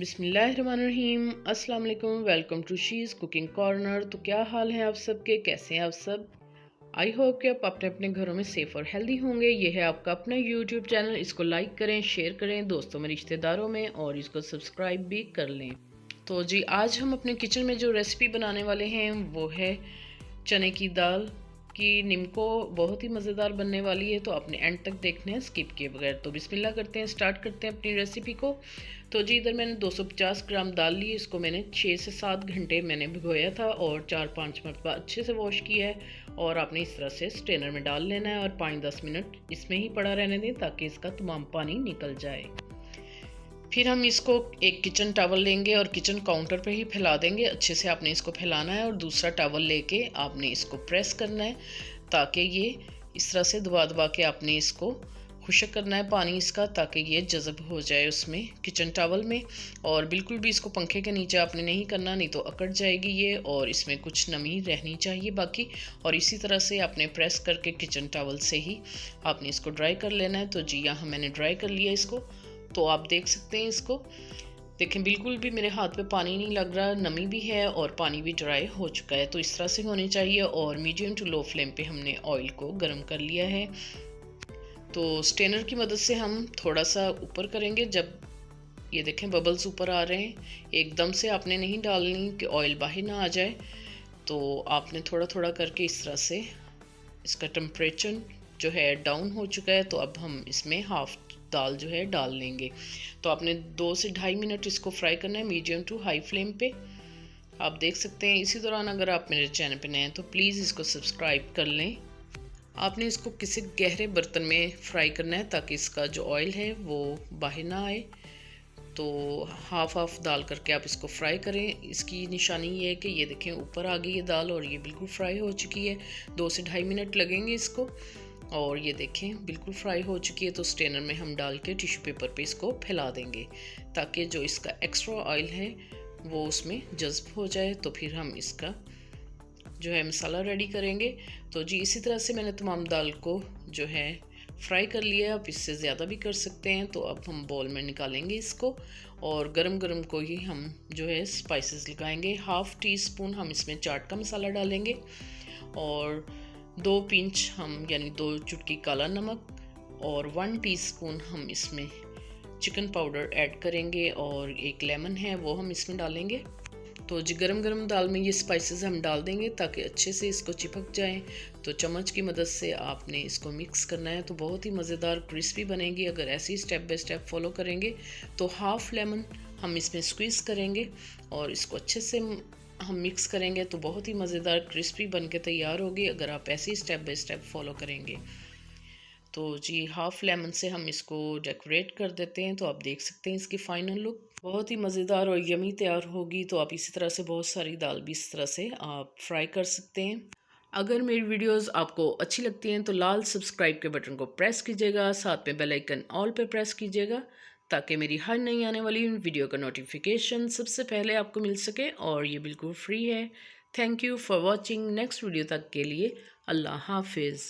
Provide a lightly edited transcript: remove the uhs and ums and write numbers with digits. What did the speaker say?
बिस्मिल्लाहिर्रहमानिर्रहीम। अस्सलाम वालेकुम। Welcome to she's cooking corner. तो क्या हाल है आप सबके, कैसे हैं आप सब? आई होप कि आप अपने अपने घरों में सेफ़ और हेल्दी होंगे। ये है आपका अपना यूट्यूब चैनल। इसको लाइक करें, शेयर करें दोस्तों में, रिश्तेदारों में, और इसको सब्सक्राइब भी कर लें। तो जी, आज हम अपने किचन में जो रेसिपी बनाने वाले हैं वो है चने की दाल की निम्को। बहुत ही मज़ेदार बनने वाली है, तो अपने एंड तक देखने हैं स्किप किए बगैर। तो बिस्मिल्लाह करते हैं, स्टार्ट करते हैं अपनी रेसिपी को। तो जी, इधर मैंने 250 ग्राम दाल ली। इसको मैंने 6 से 7 घंटे मैंने भिगोया था और 4-5 मरतबा अच्छे से वॉश किया है। और आपने इस तरह से स्ट्रेनर में डाल लेना है और 5-10 मिनट इसमें ही पड़ा रहने दें ताकि इसका तमाम पानी निकल जाए। फिर हम इसको एक किचन टॉवल लेंगे और किचन काउंटर पे ही फैला देंगे। अच्छे से आपने इसको फैलाना है और दूसरा टॉवल लेके आपने इसको प्रेस करना है ताकि ये इस तरह से दबा दबा के आपने इसको खुश्क करना है पानी इसका, ताकि ये जज़ब हो जाए उसमें किचन टॉवल में। और बिल्कुल भी इसको पंखे के नीचे आपने नहीं करना, नहीं तो अकड़ जाएगी ये और इसमें कुछ नमी रहनी चाहिए बाकी। और इसी तरह से आपने प्रेस करके किचन टॉवल से ही आपने इसको ड्राई कर लेना है। तो जी, यहाँ मैंने ड्राई कर लिया इसको। तो आप देख सकते हैं इसको, देखें बिल्कुल भी मेरे हाथ पे पानी नहीं लग रहा, नमी भी है और पानी भी ड्राई हो चुका है। तो इस तरह से होनी चाहिए। और मीडियम टू लो फ्लेम पे हमने ऑयल को गर्म कर लिया है। तो स्ट्रेनर की मदद से हम थोड़ा सा ऊपर करेंगे। जब ये देखें बबल्स ऊपर आ रहे हैं, एकदम से आपने नहीं डालनी कि ऑयल बाहर ना आ जाए। तो आपने थोड़ा थोड़ा करके इस तरह से इसका टेम्परेचर जो है डाउन हो चुका है। तो अब हम इसमें हाफ दाल जो है डाल लेंगे। तो आपने 2 से 2.5 मिनट इसको फ्राई करना है मीडियम टू हाई फ्लेम पे। आप देख सकते हैं। इसी दौरान अगर आप मेरे चैनल पे नए हैं तो प्लीज़ इसको सब्सक्राइब कर लें। आपने इसको किसी गहरे बर्तन में फ्राई करना है ताकि इसका जो ऑयल है वो बाहर ना आए। तो हाफ हाफ दाल करके आप इसको फ्राई करें। इसकी निशानी ये है कि ये देखें ऊपर आ गई है दाल और ये बिल्कुल फ्राई हो चुकी है। 2 से 2.5 मिनट लगेंगे इसको। और ये देखें बिल्कुल फ्राई हो चुकी है। तो स्ट्रेनर में हम डाल के टिश्यू पेपर पे इसको फैला देंगे ताकि जो इसका एक्स्ट्रा ऑयल है वो उसमें जज्ब हो जाए। तो फिर हम इसका जो है मसाला रेडी करेंगे। तो जी, इसी तरह से मैंने तमाम दाल को जो है फ्राई कर लिया है। आप इससे ज़्यादा भी कर सकते हैं। तो अब हम बाउल में निकालेंगे इसको और गरम गरम को ही हम जो है स्पाइसेस लगाएंगे। हाफ़ टी स्पून हम इसमें चाट का मसाला डालेंगे और 2 पिंच हम यानी 2 चुटकी काला नमक और 1 टीस्पून हम इसमें चिकन पाउडर ऐड करेंगे और 1 लेमन है वो हम इसमें डालेंगे। तो जी, गरम गरम दाल में ये स्पाइसेस हम डाल देंगे ताकि अच्छे से इसको चिपक जाए। तो चम्मच की मदद से आपने इसको मिक्स करना है। तो बहुत ही मज़ेदार क्रिस्पी बनेगी अगर ऐसे ही स्टेप बाय स्टेप फॉलो करेंगे। तो हाफ़ लेमन हम इसमें स्क्वीज़ करेंगे और इसको अच्छे से हम मिक्स करेंगे। तो बहुत ही मज़ेदार क्रिस्पी बन के तैयार होगी अगर आप ऐसे ही स्टेप बाय स्टेप फॉलो करेंगे। तो जी, हाफ़ लेमन से हम इसको डेकोरेट कर देते हैं। तो आप देख सकते हैं इसकी फ़ाइनल लुक बहुत ही मज़ेदार और यमी तैयार होगी। तो आप इसी तरह से बहुत सारी दाल भी इस तरह से आप फ्राई कर सकते हैं। अगर मेरी वीडियोस आपको अच्छी लगती हैं तो लाल सब्सक्राइब के बटन को प्रेस कीजिएगा, साथ में बेल आइकन ऑल पे प्रेस कीजिएगा ताकि मेरी हर नई आने वाली वीडियो का नोटिफिकेशन सबसे पहले आपको मिल सके। और ये बिल्कुल फ्री है। Thank you for watching. Next video तक के लिए अल्लाह हाफिज़।